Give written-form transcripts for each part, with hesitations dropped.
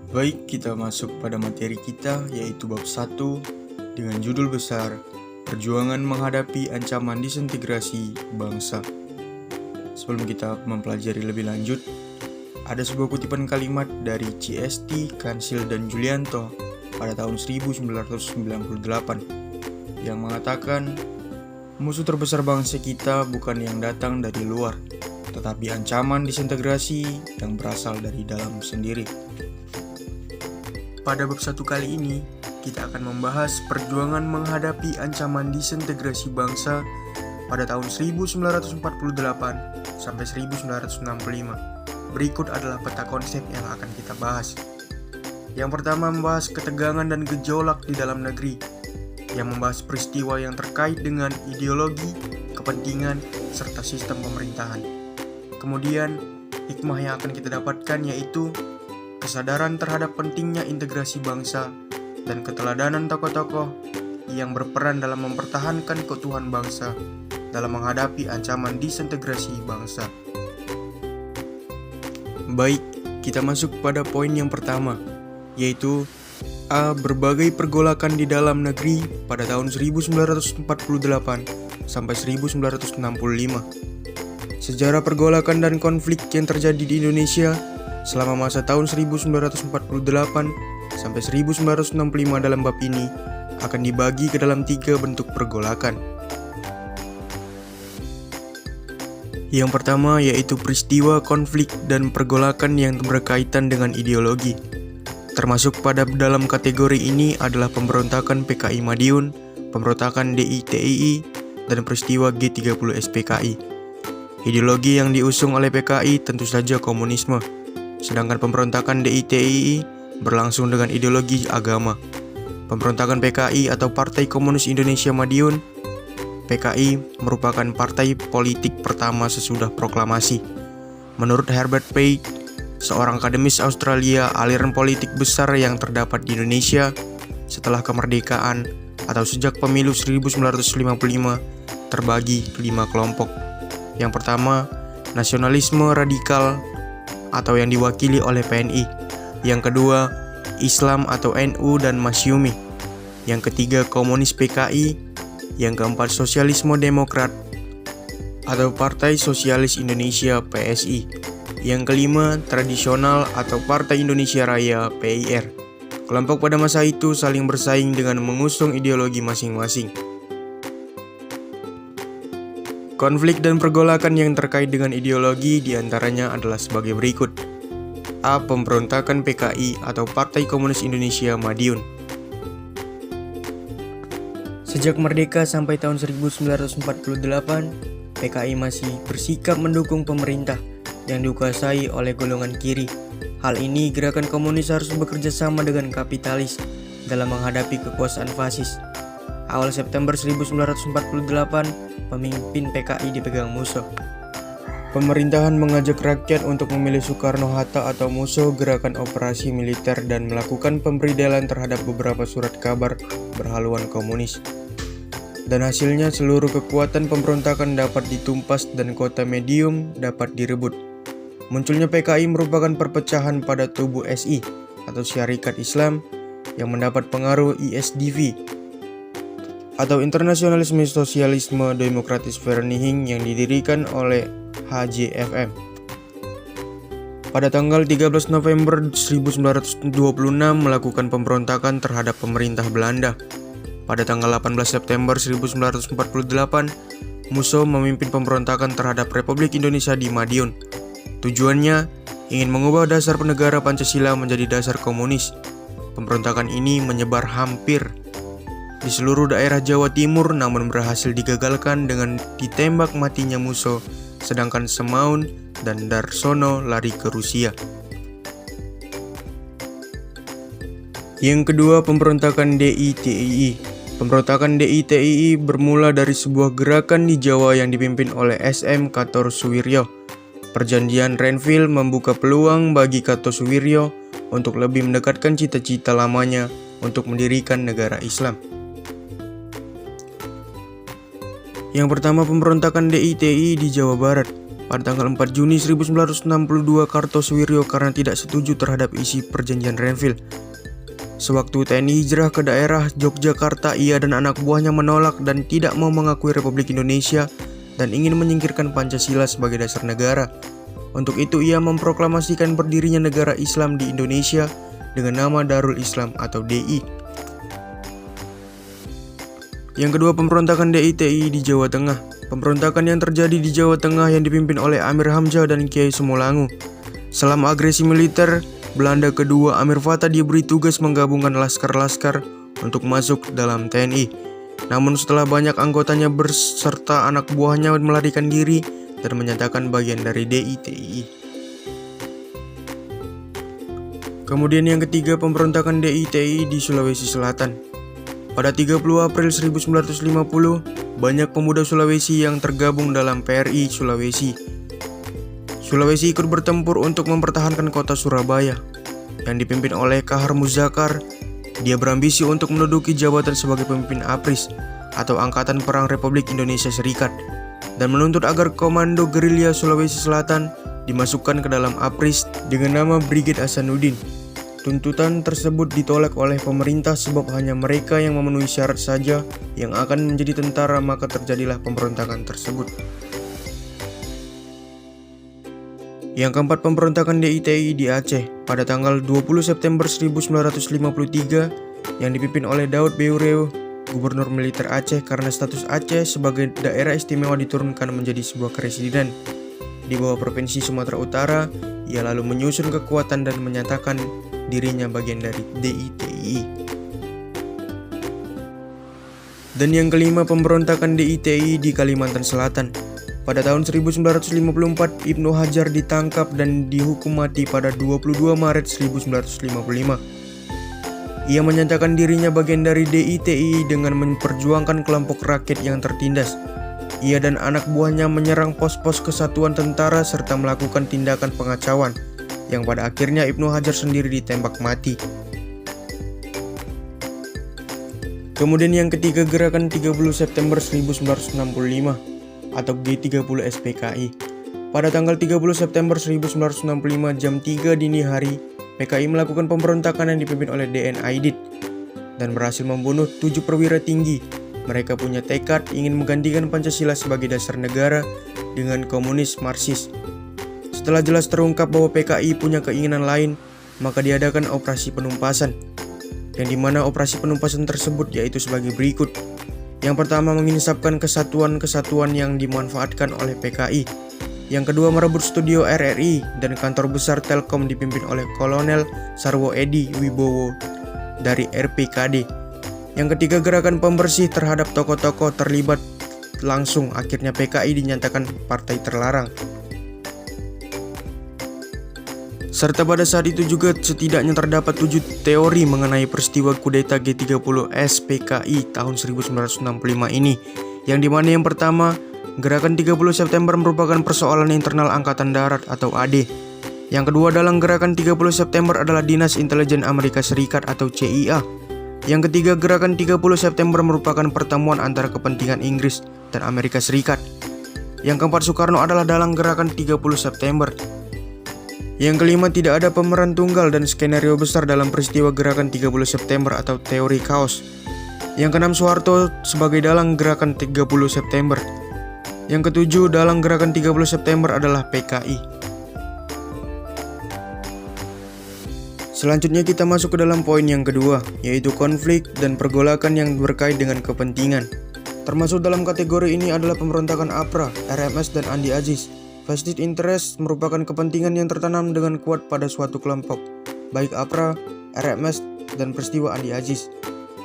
Baik, kita masuk pada materi kita yaitu bab 1 dengan judul besar Perjuangan Menghadapi Ancaman Disintegrasi Bangsa. Sebelum kita mempelajari lebih lanjut, ada sebuah kutipan kalimat dari C.S.T. Kansil dan Julianto pada tahun 1998 yang mengatakan, musuh terbesar bangsa kita bukan yang datang dari luar, tetapi ancaman disintegrasi yang berasal dari dalam sendiri. Pada bab 1 kali ini, kita akan membahas perjuangan menghadapi ancaman disintegrasi bangsa pada tahun 1948 sampai 1965. Berikut adalah peta konsep yang akan kita bahas. Yang pertama membahas ketegangan dan gejolak di dalam negeri, yang membahas peristiwa yang terkait dengan ideologi, kepentingan, serta sistem pemerintahan. Kemudian, hikmah yang akan kita dapatkan yaitu kesadaran terhadap pentingnya integrasi bangsa dan keteladanan tokoh-tokoh yang berperan dalam mempertahankan keutuhan bangsa dalam menghadapi ancaman disintegrasi bangsa. Baik, kita masuk pada poin yang pertama, yaitu A. Berbagai pergolakan di dalam negeri pada tahun 1948 sampai 1965. Sejarah pergolakan dan konflik yang terjadi di Indonesia selama masa tahun 1948 sampai 1965 dalam bab ini akan dibagi ke dalam 3 bentuk pergolakan. Yang pertama yaitu peristiwa konflik dan pergolakan yang berkaitan dengan ideologi. Termasuk pada dalam kategori ini adalah pemberontakan PKI Madiun, pemberontakan DITII, dan peristiwa G30 SPKI. Ideologi yang diusung oleh PKI tentu saja komunisme, sedangkan pemberontakan DITII berlangsung dengan ideologi agama. Pemberontakan PKI atau Partai Komunis Indonesia Madiun, PKI merupakan partai politik pertama sesudah proklamasi. Menurut Herbert Page, seorang akademis Australia, aliran politik besar yang terdapat di Indonesia setelah kemerdekaan atau sejak pemilu 1955 terbagi 5 kelompok. Yang pertama, nasionalisme radikal atau yang diwakili oleh PNI. Yang kedua, Islam atau NU dan Masyumi. Yang ketiga, komunis PKI. Yang keempat, sosialisme demokrat atau Partai Sosialis Indonesia PSI. Yang kelima, tradisional atau Partai Indonesia Raya PIR. Kelompok pada masa itu saling bersaing dengan mengusung ideologi masing-masing. Konflik dan pergolakan yang terkait dengan ideologi diantaranya adalah sebagai berikut. A. Pemberontakan PKI atau Partai Komunis Indonesia Madiun. Sejak merdeka sampai tahun 1948, PKI masih bersikap mendukung pemerintah yang dikuasai oleh golongan kiri. Hal ini gerakan komunis harus bekerja sama dengan kapitalis dalam menghadapi kekuasaan fasis. Awal September 1948, pemimpin PKI dipegang Musso. Pemerintahan mengajak rakyat untuk memilih Soekarno-Hatta atau Musso gerakan operasi militer dan melakukan pemberedelan terhadap beberapa surat kabar berhaluan komunis. Dan hasilnya seluruh kekuatan pemberontakan dapat ditumpas dan kota medium dapat direbut. Munculnya PKI merupakan perpecahan pada tubuh SI atau Syarikat Islam yang mendapat pengaruh ISDV atau Internasionalisme Sosialisme Demokratis Vereniging yang didirikan oleh HJFM. Pada tanggal 13 November 1926 melakukan pemberontakan terhadap pemerintah Belanda. Pada tanggal 18 September 1948, Musso memimpin pemberontakan terhadap Republik Indonesia di Madiun. Tujuannya ingin mengubah dasar negara Pancasila menjadi dasar komunis. Pemberontakan ini menyebar hampir di seluruh daerah Jawa Timur namun berhasil digagalkan dengan ditembak matinya Musso, sedangkan Semaun dan Darsono lari ke Rusia. Yang kedua, pemberontakan DITII. Pemberontakan DITII bermula dari sebuah gerakan di Jawa yang dipimpin oleh SM Kartosuwiryo. Perjanjian Renville membuka peluang bagi Kartosuwiryo untuk lebih mendekatkan cita-cita lamanya untuk mendirikan negara Islam. Yang pertama, pemberontakan DITII di Jawa Barat. pada tanggal 4 Juni 1962 Kartosuwiryo karena tidak setuju terhadap isi perjanjian Renville. Sewaktu TNI hijrah ke daerah Yogyakarta, ia dan anak buahnya menolak dan tidak mau mengakui Republik Indonesia dan ingin menyingkirkan Pancasila sebagai dasar negara. Untuk itu ia memproklamasikan berdirinya negara Islam di Indonesia dengan nama Darul Islam atau DI. Yang kedua, pemberontakan DITI di Jawa Tengah. Pemberontakan yang terjadi di Jawa Tengah yang dipimpin oleh Amir Hamzah dan Kiai Semolangu. Selama agresi militer Belanda kedua, Amir Fattah diberi tugas menggabungkan laskar-laskar untuk masuk dalam TNI. Namun setelah banyak anggotanya berserta anak buahnya melarikan diri dan menyatakan bagian dari DITI. Kemudian yang ketiga, pemberontakan DITI di Sulawesi Selatan. Pada 30 April 1950, banyak pemuda Sulawesi yang tergabung dalam PRI Sulawesi. Sulawesi ikut bertempur untuk mempertahankan kota Surabaya, yang dipimpin oleh Kahar Muzakar. Dia berambisi untuk menduduki jabatan sebagai pemimpin APRIS atau Angkatan Perang Republik Indonesia Serikat, dan menuntut agar Komando Gerilya Sulawesi Selatan dimasukkan ke dalam APRIS dengan nama Brigade Hasanuddin. Tuntutan tersebut ditolak oleh pemerintah sebab hanya mereka yang memenuhi syarat saja yang akan menjadi tentara, maka terjadilah pemberontakan tersebut. Yang keempat, pemberontakan DITI di Aceh pada tanggal 20 September 1953 yang dipimpin oleh Daud Beureo, gubernur militer Aceh, karena status Aceh sebagai daerah istimewa diturunkan menjadi sebuah keresidenan di bawah Provinsi Sumatera Utara. Ia lalu menyusun kekuatan dan menyatakan dirinya bagian dari DITI. Dan yang kelima, pemberontakan DITI di Kalimantan Selatan. Pada tahun 1954, Ibnu Hajar ditangkap dan dihukum mati pada 22 Maret 1955. Ia menyatakan dirinya bagian dari DITI dengan memperjuangkan kelompok rakyat yang tertindas. Ia dan anak buahnya menyerang pos-pos kesatuan tentara serta melakukan tindakan pengacauan, yang pada akhirnya Ibnu Hajar sendiri ditembak mati. Kemudian yang ketiga, gerakan 30 September 1965 atau G30 SPKI. Pada tanggal 30 September 1965 jam 3 dini hari, PKI melakukan pemberontakan yang dipimpin oleh DN Aidit dan berhasil membunuh 7 perwira tinggi. Mereka punya tekad ingin menggantikan Pancasila sebagai dasar negara dengan komunis Marxis. Setelah jelas terungkap bahwa PKI punya keinginan lain, maka diadakan operasi penumpasan, yang dimana operasi penumpasan tersebut yaitu sebagai berikut. Yang pertama, menginsapkan kesatuan-kesatuan yang dimanfaatkan oleh PKI. Yang kedua, merebut studio RRI dan kantor besar Telkom dipimpin oleh Kolonel Sarwo Edi Wibowo dari RPKD. Yang ketiga, gerakan pembersih terhadap tokoh-tokoh terlibat langsung. Akhirnya PKI dinyatakan partai terlarang. Serta pada saat itu juga setidaknya terdapat 7 teori mengenai peristiwa kudeta G30 SPKI tahun 1965 ini, yang dimana yang pertama, gerakan 30 September merupakan persoalan internal Angkatan Darat atau AD. Yang kedua, dalam gerakan 30 September adalah Dinas Intelijen Amerika Serikat atau CIA. Yang ketiga, gerakan 30 September merupakan pertemuan antara kepentingan Inggris dan Amerika Serikat. Yang keempat, Soekarno adalah dalam gerakan 30 September. Yang kelima, tidak ada pemeran tunggal dan skenario besar dalam peristiwa gerakan 30 September atau teori kaos. Yang keenam, Soeharto sebagai dalang gerakan 30 September. Yang ketujuh, dalang gerakan 30 September adalah PKI. Selanjutnya kita masuk ke dalam poin yang kedua, yaitu konflik dan pergolakan yang berkait dengan kepentingan. Termasuk dalam kategori ini adalah pemberontakan APRA, RMS, dan Andi Aziz. Vested interest merupakan kepentingan yang tertanam dengan kuat pada suatu kelompok, baik APRA, RMS, dan peristiwa Andi Aziz.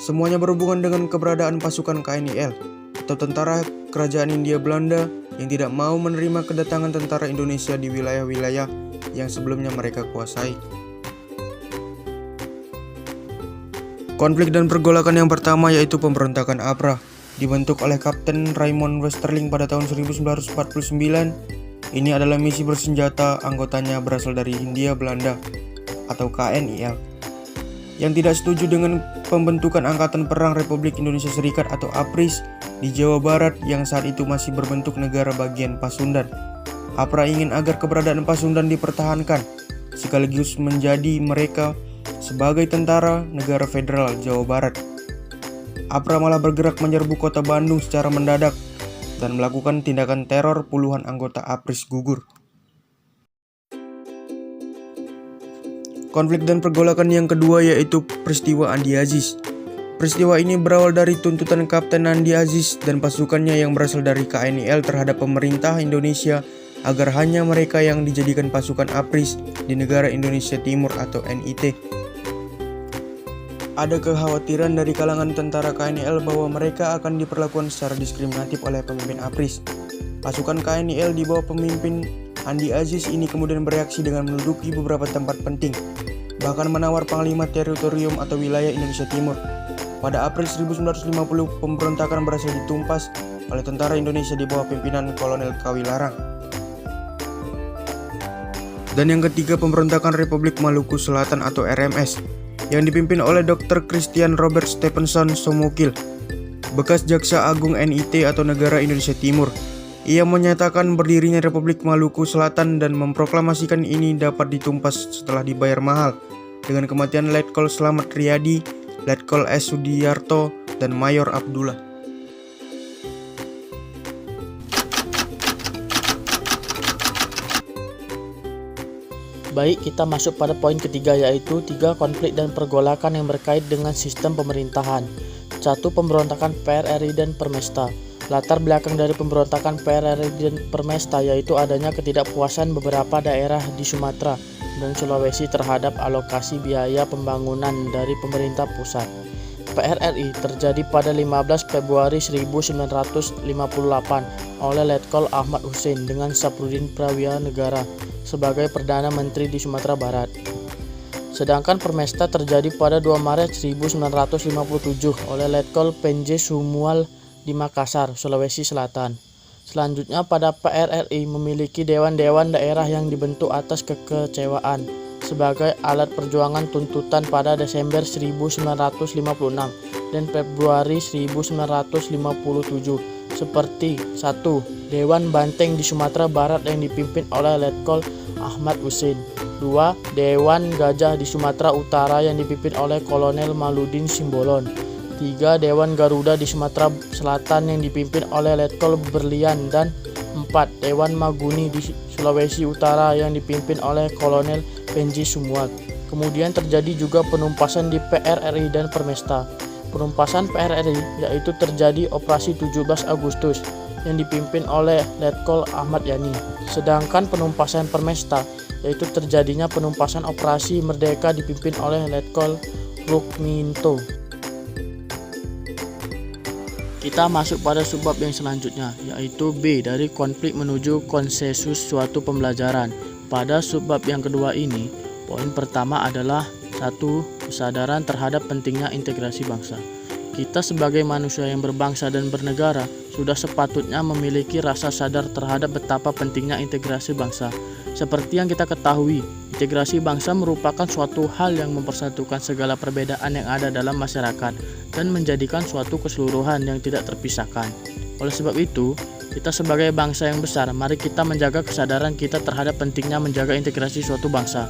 Semuanya berhubungan dengan keberadaan pasukan KNIL atau Tentara Kerajaan Hindia Belanda yang tidak mau menerima kedatangan tentara Indonesia di wilayah-wilayah yang sebelumnya mereka kuasai. Konflik dan pergolakan yang pertama yaitu pemberontakan APRA, dibentuk oleh Kapten Raymond Westerling pada tahun 1949. Ini adalah misi bersenjata, anggotanya berasal dari Hindia Belanda atau KNIL yang tidak setuju dengan pembentukan Angkatan Perang Republik Indonesia Serikat atau APRIS di Jawa Barat yang saat itu masih berbentuk negara bagian Pasundan. APRA ingin agar keberadaan Pasundan dipertahankan, sekaligus menjadi mereka sebagai tentara negara federal Jawa Barat. APRA malah bergerak menyerbu kota Bandung secara mendadak dan melakukan tindakan teror, puluhan anggota APRIS gugur. Konflik dan pergolakan yang kedua yaitu peristiwa Andi Aziz. Peristiwa ini berawal dari tuntutan Kapten Andi Aziz dan pasukannya yang berasal dari KNIL terhadap pemerintah Indonesia agar hanya mereka yang dijadikan pasukan APRIS di negara Indonesia Timur atau NIT. Ada kekhawatiran dari kalangan tentara KNIL bahwa mereka akan diperlakukan secara diskriminatif oleh pemimpin APRIS. Pasukan KNIL di bawah pemimpin Andi Aziz ini kemudian bereaksi dengan menduduki beberapa tempat penting, bahkan menawar panglima teritorium atau wilayah Indonesia Timur. Pada April 1950, pemberontakan berhasil ditumpas oleh tentara Indonesia di bawah pimpinan Kolonel Kawilarang. Dan yang ketiga, pemberontakan Republik Maluku Selatan atau RMS yang dipimpin oleh Dr. Christian Robert Stephenson Somokil, bekas Jaksa Agung NIT atau Negara Indonesia Timur. Ia menyatakan berdirinya Republik Maluku Selatan dan memproklamasikan ini dapat ditumpas setelah dibayar mahal dengan kematian Letkol Slamet Riyadi, Letkol S. Sudiarto, dan Mayor Abdullah. Baik, kita masuk pada poin ketiga, yaitu 3 konflik dan pergolakan yang berkait dengan sistem pemerintahan. 1. Pemberontakan PRRI dan Permesta. Latar belakang dari pemberontakan PRRI dan Permesta yaitu adanya ketidakpuasan beberapa daerah di Sumatera dan Sulawesi terhadap alokasi biaya pembangunan dari pemerintah pusat. PRRI terjadi pada 15 Februari 1958 oleh Letkol Ahmad Hussein dengan Sapruddin Prawianegara sebagai Perdana Menteri di Sumatera Barat. Sedangkan Permesta terjadi pada 2 Maret 1957 oleh Letkol Penje Sumual di Makassar, Sulawesi Selatan. Selanjutnya pada PRRI memiliki dewan-dewan daerah yang dibentuk atas kekecewaan sebagai alat perjuangan tuntutan pada Desember 1956 dan Februari 1957 seperti 1. Dewan Banteng di Sumatera Barat yang dipimpin oleh Letkol Ahmad Hussein. 2. Dewan Gajah di Sumatera Utara yang dipimpin oleh Kolonel Maludin Simbolon. 3. Dewan Garuda di Sumatera Selatan yang dipimpin oleh Letkol Berlian. Dan 4. Dewan Maguni di Sulawesi Utara yang dipimpin oleh Kolonel Penji Sumual. Kemudian terjadi juga penumpasan di PRRI dan Permesta. Penumpasan PRRI yaitu terjadi Operasi 17 Agustus yang dipimpin oleh Letkol Ahmad Yani. Sedangkan penumpasan Permesta yaitu terjadinya penumpasan Operasi Merdeka dipimpin oleh Letkol Rukminto. Kita masuk pada subbab yang selanjutnya, yaitu B dari konflik menuju konsensus suatu pembelajaran. Pada subbab yang kedua ini, poin pertama adalah 1. Kesadaran terhadap pentingnya integrasi bangsa. Kita sebagai manusia yang berbangsa dan bernegara sudah sepatutnya memiliki rasa sadar terhadap betapa pentingnya integrasi bangsa. Seperti yang kita ketahui, integrasi bangsa merupakan suatu hal yang mempersatukan segala perbedaan yang ada dalam masyarakat dan menjadikan suatu keseluruhan yang tidak terpisahkan. Oleh sebab itu, kita sebagai bangsa yang besar, mari kita menjaga kesadaran kita terhadap pentingnya menjaga integrasi suatu bangsa.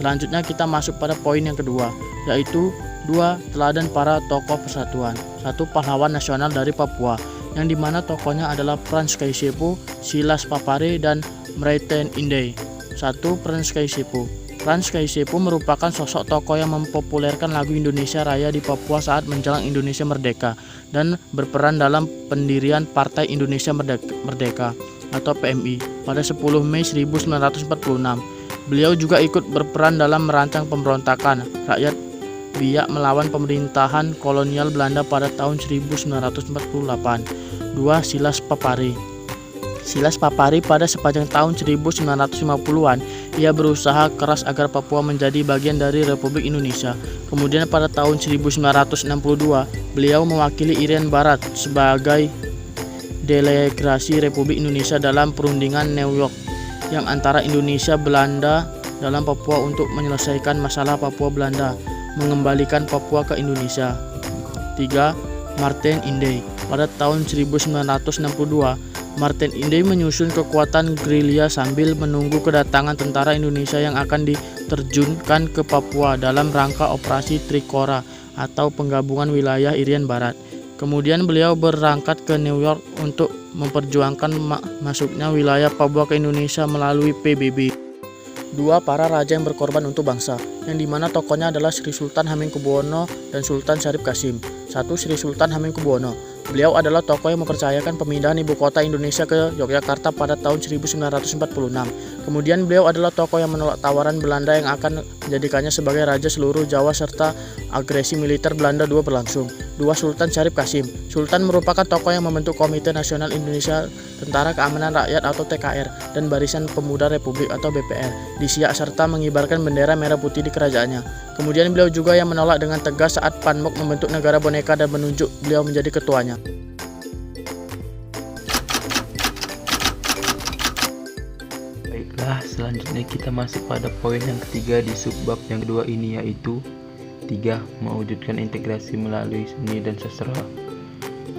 Selanjutnya kita masuk pada poin yang kedua, yaitu 2. Teladan para tokoh persatuan. 1. Pahlawan nasional dari Papua, yang dimana tokohnya adalah Frans Kaisepo, Silas Papare, dan Mreten Inday. 1. Frans Kaisepo. Frans Kaisepo merupakan sosok tokoh yang mempopulerkan lagu Indonesia Raya di Papua saat menjelang Indonesia Merdeka dan berperan dalam pendirian Partai Indonesia Merdeka atau PMI pada 10 Mei 1946. Beliau juga ikut berperan dalam merancang pemberontakan rakyat Biak melawan pemerintahan kolonial Belanda pada tahun 1948. 2. Silas Papare. Silas Papare pada sepanjang tahun 1950-an, ia berusaha keras agar Papua menjadi bagian dari Republik Indonesia. Kemudian pada tahun 1962, beliau mewakili Irian Barat sebagai delegasi Republik Indonesia dalam perundingan New York yang antara Indonesia Belanda dalam Papua untuk menyelesaikan masalah Papua Belanda, mengembalikan Papua ke Indonesia. 3. Mreten Inday. Pada tahun 1962, Martin Inde menyusun kekuatan gerilya sambil menunggu kedatangan tentara Indonesia yang akan diterjunkan ke Papua dalam rangka Operasi Trikora atau penggabungan wilayah Irian Barat. Kemudian beliau berangkat ke New York untuk memperjuangkan masuknya wilayah Papua ke Indonesia melalui PBB. Dua para raja yang berkorban untuk bangsa, yang dimana tokohnya adalah Sri Sultan Hamengkubuwono dan Sultan Syarif Qasim. Satu, Sri Sultan Hamengkubuwono. Beliau adalah tokoh yang mempercayakan pemindahan ibu kota Indonesia ke Yogyakarta pada tahun 1946. Kemudian beliau adalah tokoh yang menolak tawaran Belanda yang akan menjadikannya sebagai raja seluruh Jawa serta agresi militer Belanda II berlangsung. Dua, Sultan Syarif Qasim. Sultan merupakan tokoh yang membentuk Komite Nasional Indonesia Tentara Keamanan Rakyat atau TKR dan Barisan Pemuda Republik atau BPR di Siak serta mengibarkan bendera merah putih di kerajaannya. Kemudian beliau juga yang menolak dengan tegas saat Panmok membentuk negara boneka dan menunjuk beliau menjadi ketuanya. Baiklah, selanjutnya kita masuk pada poin yang ketiga di subbab yang kedua ini, yaitu 3. Mewujudkan integrasi melalui seni dan sastra.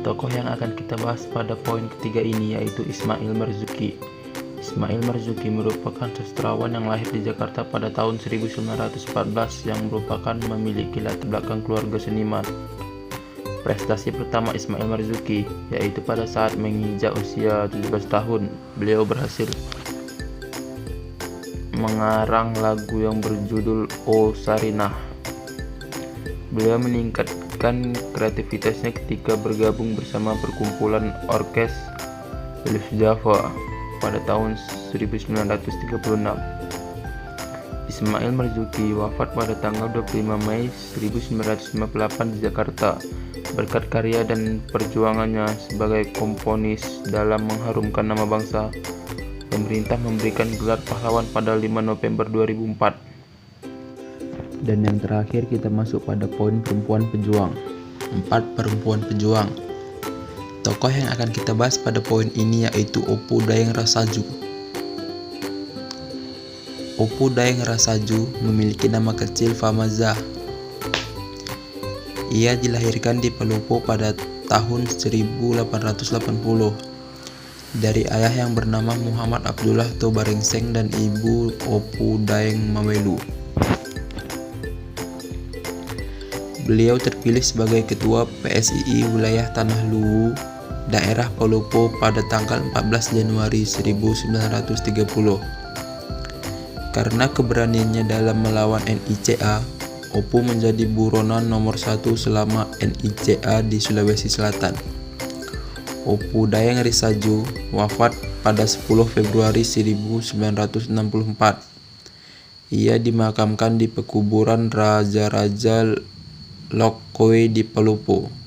Tokoh yang akan kita bahas pada poin ketiga ini yaitu Ismail Marzuki. Ismail Marzuki merupakan sastrawan yang lahir di Jakarta pada tahun 1914 yang merupakan memiliki latar belakang keluarga seniman. Prestasi pertama Ismail Marzuki yaitu pada saat menginjak usia 17 tahun, beliau berhasil mengarang lagu yang berjudul O Sarinah. Beliau meningkatkan kreativitasnya ketika bergabung bersama perkumpulan orkes Elif Java pada tahun 1936. Ismail Marzuki wafat pada tanggal 25 Mei 1958 di Jakarta berkat karya dan perjuangannya sebagai komponis dalam mengharumkan nama bangsa. Pemerintah memberikan gelar pahlawan pada 5 November 2004. Dan yang terakhir kita masuk pada poin perempuan pejuang. 4. Perempuan pejuang. Tokoh yang akan kita bahas pada poin ini yaitu Opu Dayeng Rasaju. Opu Dayeng Rasaju memiliki nama kecil Famaza. Ia dilahirkan di Palopo pada tahun 1880 dari ayah yang bernama Muhammad Abdullah Tobarengseng dan ibu Opu Dayeng Mawelu. Beliau terpilih sebagai Ketua PSII Wilayah Tanah Luwu, daerah Palopo pada tanggal 14 Januari 1930. Karena keberaniannya dalam melawan NICA, Opu menjadi buronan nomor 1 selama NICA di Sulawesi Selatan. Opu Dayeng Rasaju wafat pada 10 Februari 1964. Ia dimakamkan di pekuburan Raja-Raja Lokkoe di Palopo.